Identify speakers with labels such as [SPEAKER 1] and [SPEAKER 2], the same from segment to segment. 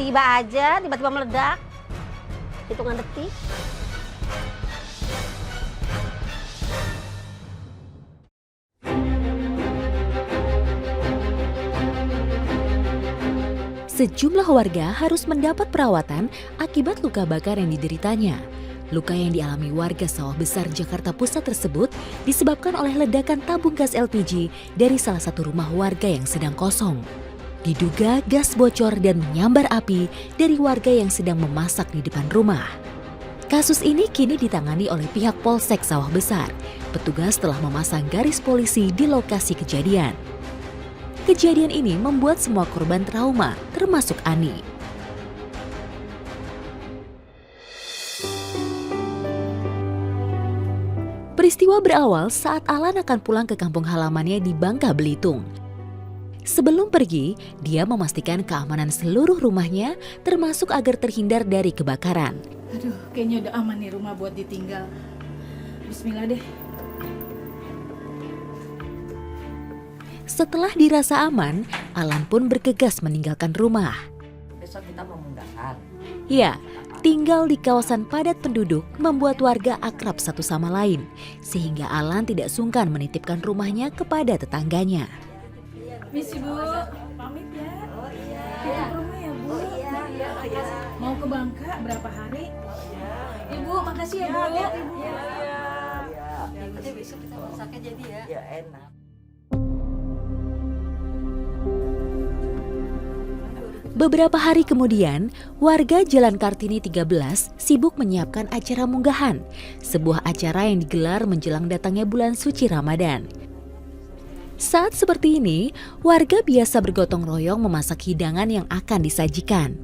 [SPEAKER 1] tiba-tiba aja, tiba-tiba meledak. Hitungan detik.
[SPEAKER 2] Sejumlah warga harus mendapat perawatan akibat luka bakar yang dideritanya. Luka yang dialami warga Sawah Besar, Jakarta Pusat tersebut disebabkan oleh ledakan tabung gas LPG dari salah satu rumah warga yang sedang kosong. Diduga gas bocor dan menyambar api dari warga yang sedang memasak di depan rumah. Kasus ini kini ditangani oleh pihak Polsek Sawah Besar. Petugas telah memasang garis polisi di lokasi kejadian. Kejadian ini membuat semua korban trauma, termasuk Ani. Peristiwa berawal saat Alan akan pulang ke kampung halamannya di Bangka Belitung. Sebelum pergi, dia memastikan keamanan seluruh rumahnya, termasuk agar terhindar dari kebakaran.
[SPEAKER 3] Aduh, kayaknya udah aman nih rumah buat ditinggal. Bismillah deh.
[SPEAKER 2] Setelah dirasa aman, Alan pun bergegas meninggalkan rumah.
[SPEAKER 4] Besok kita mau menggakan.
[SPEAKER 2] Ya, tinggal di kawasan padat penduduk membuat warga akrab satu sama lain, sehingga Alan tidak sungkan menitipkan rumahnya kepada tetangganya.
[SPEAKER 3] Misi Bu, pamit ya.
[SPEAKER 4] Oh iya.
[SPEAKER 3] Titip rumah ya Bu.
[SPEAKER 4] Oh iya.
[SPEAKER 3] Mau ke Bangka berapa hari? Ibu, makasih ya Bu.
[SPEAKER 4] Iya. Jadi besok kita masaknya jadi ya. Ya enak.
[SPEAKER 2] Beberapa hari kemudian, warga Jalan Kartini 13 sibuk menyiapkan acara munggahan, sebuah acara yang digelar menjelang datangnya bulan suci Ramadan. Saat seperti ini, warga biasa bergotong royong memasak hidangan yang akan disajikan.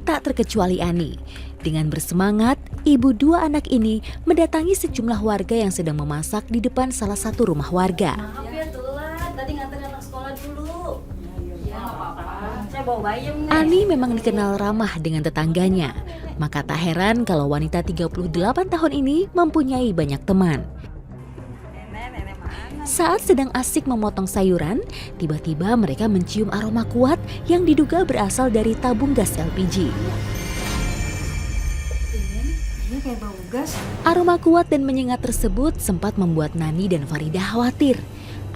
[SPEAKER 2] Tak terkecuali Ani. Dengan bersemangat, ibu dua anak ini mendatangi sejumlah warga yang sedang memasak di depan salah satu rumah warga.
[SPEAKER 4] Maaf ya telat, tadi nganterin anak sekolah dulu. Ya nggak apa-apa. Saya bawa bayam nih.
[SPEAKER 2] Ani memang dikenal ramah dengan tetangganya. Maka tak heran kalau wanita 38 tahun ini mempunyai banyak teman.
[SPEAKER 4] Nenek mana?
[SPEAKER 2] Saat sedang asik memotong sayuran, tiba-tiba mereka mencium aroma kuat yang diduga berasal dari tabung gas LPG.
[SPEAKER 4] Iya kayak bau gas.
[SPEAKER 2] Aroma kuat dan menyengat tersebut sempat membuat Nani dan Farida khawatir.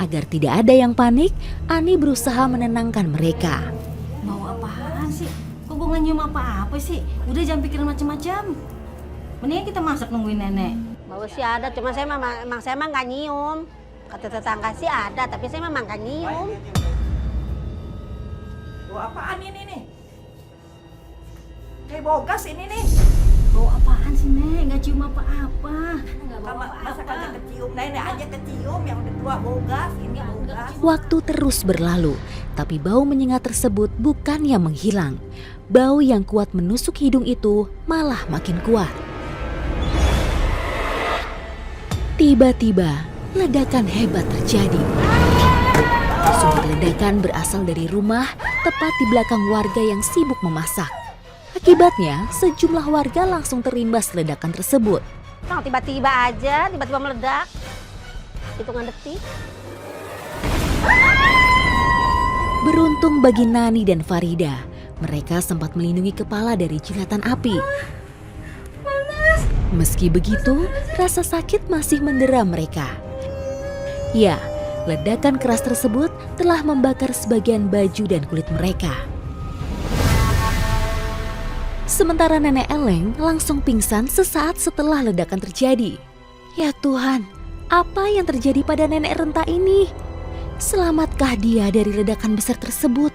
[SPEAKER 2] Agar tidak ada yang panik, Ani berusaha menenangkan mereka.
[SPEAKER 4] Bau apaan sih? Kok gue nggak nyium apa-apa sih? Udah jangan pikirin macam-macam. Mendingan kita masak nungguin nenek.
[SPEAKER 1] Bau sih ada, cuma saya memang saya emang nggak nyium. Kata tetangga sih ada, tapi saya memang nggak nyium.
[SPEAKER 5] Bau apaan ini nih? Kayak bau gas ini nih.
[SPEAKER 4] Bau apaan sih nek? Nggak cium apa-apa. Nggak bau
[SPEAKER 5] Masa
[SPEAKER 4] apa-apa.
[SPEAKER 5] kagak kecium? Nenek aja kecium, yang udah tua bau gas, ini bau gas.
[SPEAKER 2] Waktu terus berlalu, tapi bau menyengat tersebut bukannya menghilang. Bau yang kuat menusuk hidung itu malah makin kuat. Tiba-tiba, ledakan hebat terjadi. Sumber ledakan berasal dari rumah tepat di belakang warga yang sibuk memasak. Akibatnya, sejumlah warga langsung terimbas ledakan tersebut.
[SPEAKER 1] Tiba-tiba aja, tiba-tiba meledak. Hitungan detik.
[SPEAKER 2] Beruntung bagi Nani dan Farida, mereka sempat melindungi kepala dari jilatan api. Meski begitu, rasa sakit masih mendera mereka. Ya, ledakan keras tersebut telah membakar sebagian baju dan kulit mereka. Sementara Nenek Eleng langsung pingsan sesaat setelah ledakan terjadi. Ya Tuhan, apa yang terjadi pada nenek renta ini? Selamatkah dia dari ledakan besar tersebut?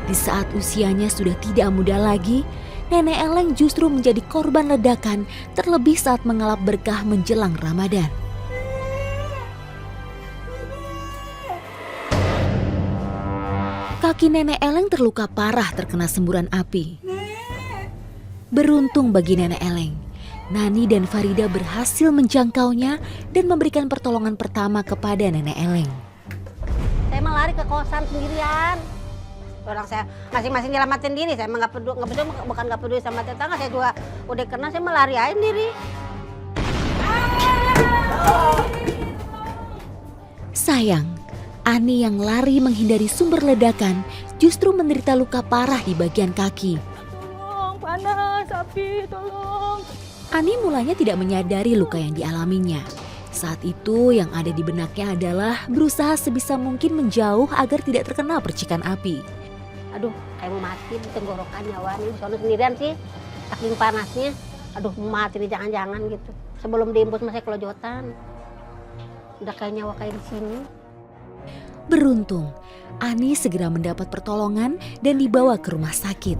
[SPEAKER 2] Di saat usianya sudah tidak muda lagi, Nenek Eleng justru menjadi korban ledakan, terlebih saat mengalap berkah menjelang Ramadan. Kaki Nenek Eleng terluka parah terkena semburan api. Beruntung bagi Nenek Eleng, Nani dan Farida berhasil menjangkaunya dan memberikan pertolongan pertama kepada Nenek Eleng.
[SPEAKER 1] Saya emang lari ke kosan sendirian. Orang saya masing-masing nyelamatin diri. Saya emang nggak peduli, bukan nggak peduli sama tetangga. Saya juga udah kena, saya melari aja diri.
[SPEAKER 2] Sayang, Ani yang lari menghindari sumber ledakan justru menderita luka parah di bagian kaki.
[SPEAKER 3] Tolong, panas, api, tolong.
[SPEAKER 2] Ani mulanya tidak menyadari luka yang dialaminya. Saat itu yang ada di benaknya adalah berusaha sebisa mungkin menjauh agar tidak terkena percikan api.
[SPEAKER 1] Aduh, kayak mau mati di tenggorokan nyawa nih. Soalnya sendirian sih, saking panasnya. Aduh, mau mati nih, jangan-jangan gitu. Sebelum diimbus masih kelojotan. Udah kayak nyawa kayak di sini.
[SPEAKER 2] Beruntung, Ani segera mendapat pertolongan dan dibawa ke rumah sakit.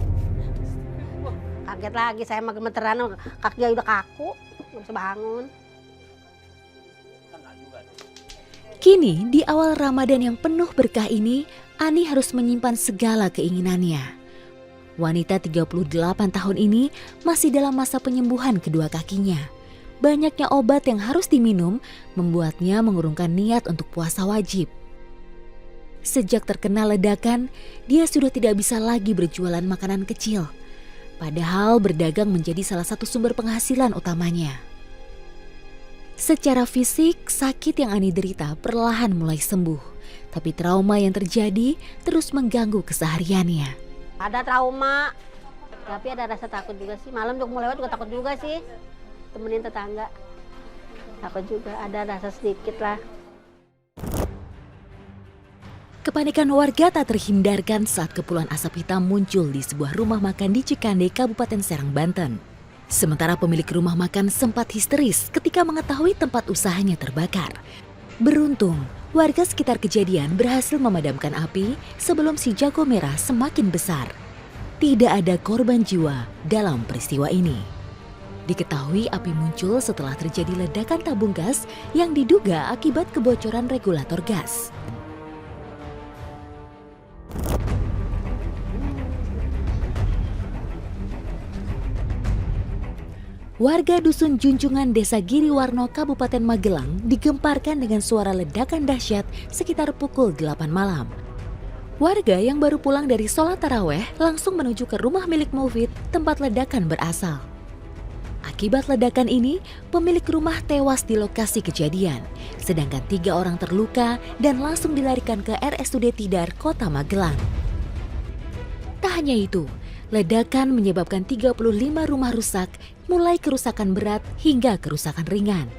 [SPEAKER 1] Kaget lagi, saya mah gemeteran, kakinya udah kaku, nggak bisa bangun.
[SPEAKER 2] Kini, di awal Ramadan yang penuh berkah ini, Ani harus menyimpan segala keinginannya. Wanita 38 tahun ini masih dalam masa penyembuhan kedua kakinya. Banyaknya obat yang harus diminum membuatnya mengurungkan niat untuk puasa wajib. Sejak terkena ledakan, dia sudah tidak bisa lagi berjualan makanan kecil. Padahal berdagang menjadi salah satu sumber penghasilan utamanya. Secara fisik, sakit yang Ani derita perlahan mulai sembuh. Tapi trauma yang terjadi terus mengganggu kesehariannya.
[SPEAKER 1] Ada trauma, tapi ada rasa takut juga sih. Malam juga mau lewat juga takut juga sih. Temenin tetangga, takut juga, ada rasa sedikit lah.
[SPEAKER 2] Kepanikan warga tak terhindarkan saat kepulan asap hitam muncul di sebuah rumah makan di Cikande, Kabupaten Serang, Banten. Sementara pemilik rumah makan sempat histeris ketika mengetahui tempat usahanya terbakar. Beruntung, warga sekitar kejadian berhasil memadamkan api sebelum si jago merah semakin besar. Tidak ada korban jiwa dalam peristiwa ini. Diketahui api muncul setelah terjadi ledakan tabung gas yang diduga akibat kebocoran regulator gas. Warga Dusun Junjungan Desa Giriwarno, Kabupaten Magelang digemparkan dengan suara ledakan dahsyat sekitar pukul 8 malam. Warga yang baru pulang dari sholat taraweh langsung menuju ke rumah milik Mufid, tempat ledakan berasal. Akibat ledakan ini, pemilik rumah tewas di lokasi kejadian, sedangkan 3 orang terluka dan langsung dilarikan ke RSUD Tidar, Kota Magelang. Tak hanya itu, ledakan menyebabkan 35 rumah rusak, mulai kerusakan berat hingga kerusakan ringan.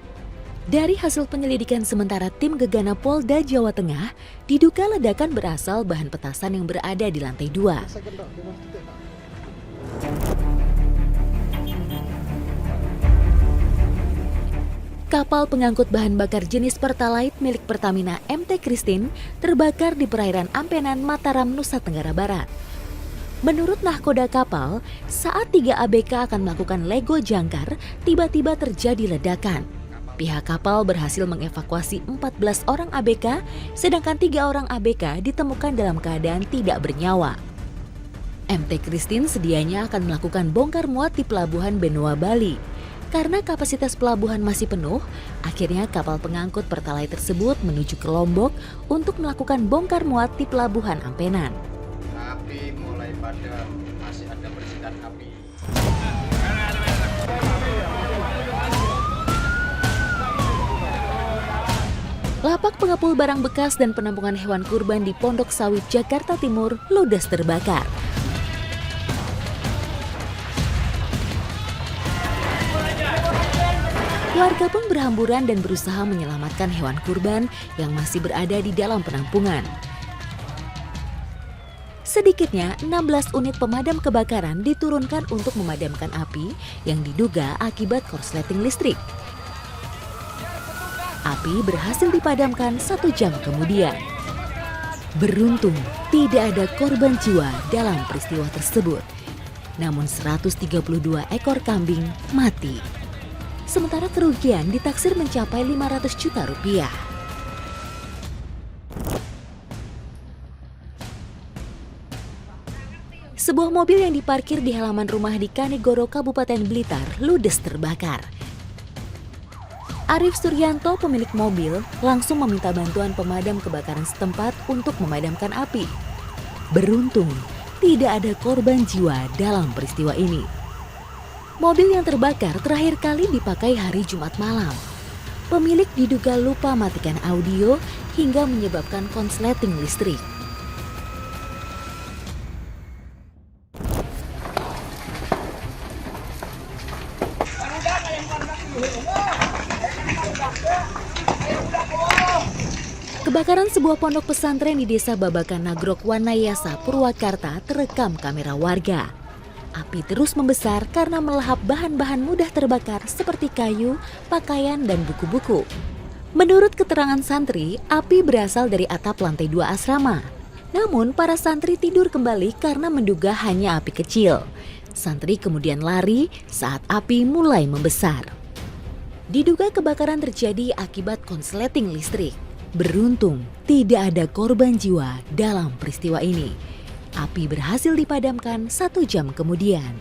[SPEAKER 2] Dari hasil penyelidikan sementara tim Gegana Polda Jawa Tengah, diduga ledakan berasal bahan petasan yang berada di lantai 2. Kapal pengangkut bahan bakar jenis Pertalite milik Pertamina MT Christine terbakar di perairan Ampenan, Mataram, Nusa Tenggara Barat. Menurut nahkoda kapal, saat 3 ABK akan melakukan lego jangkar, tiba-tiba terjadi ledakan. Pihak kapal berhasil mengevakuasi 14 orang ABK, sedangkan 3 orang ABK ditemukan dalam keadaan tidak bernyawa. MT Christine sedianya akan melakukan bongkar muat di Pelabuhan Benoa, Bali. Karena kapasitas pelabuhan masih penuh, akhirnya kapal pengangkut Pertalite tersebut menuju ke Lombok untuk melakukan bongkar muat di Pelabuhan Ampenan.
[SPEAKER 6] Api mulai padam, masih ada percikan api.
[SPEAKER 2] Lapak pengepul barang bekas dan penampungan hewan kurban di Pondok Sawit, Jakarta Timur ludes terbakar. Warga pun berhamburan dan berusaha menyelamatkan hewan kurban yang masih berada di dalam penampungan. Sedikitnya 16 unit pemadam kebakaran diturunkan untuk memadamkan api yang diduga akibat korsleting listrik. Api berhasil dipadamkan 1 jam kemudian. Beruntung tidak ada korban jiwa dalam peristiwa tersebut. Namun 132 ekor kambing mati. Sementara kerugian ditaksir mencapai 500 juta rupiah. Sebuah mobil yang diparkir di halaman rumah di Kanigoro, Kabupaten Blitar, ludes terbakar. Arif Suryanto, pemilik mobil, langsung meminta bantuan pemadam kebakaran setempat untuk memadamkan api. Beruntung, tidak ada korban jiwa dalam peristiwa ini. Mobil yang terbakar terakhir kali dipakai hari Jumat malam. Pemilik diduga lupa matikan audio hingga menyebabkan konsleting listrik. Kebakaran sebuah pondok pesantren di Desa Babakan Nagrok, Wanayasa, Purwakarta terekam kamera warga. Api terus membesar karena melahap bahan-bahan mudah terbakar seperti kayu, pakaian, dan buku-buku. Menurut keterangan santri, api berasal dari atap lantai 2 asrama. Namun para santri tidur kembali karena menduga hanya api kecil. Santri kemudian lari saat api mulai membesar. Diduga kebakaran terjadi akibat konsleting listrik. Beruntung tidak ada korban jiwa dalam peristiwa ini. Api berhasil dipadamkan 1 jam kemudian.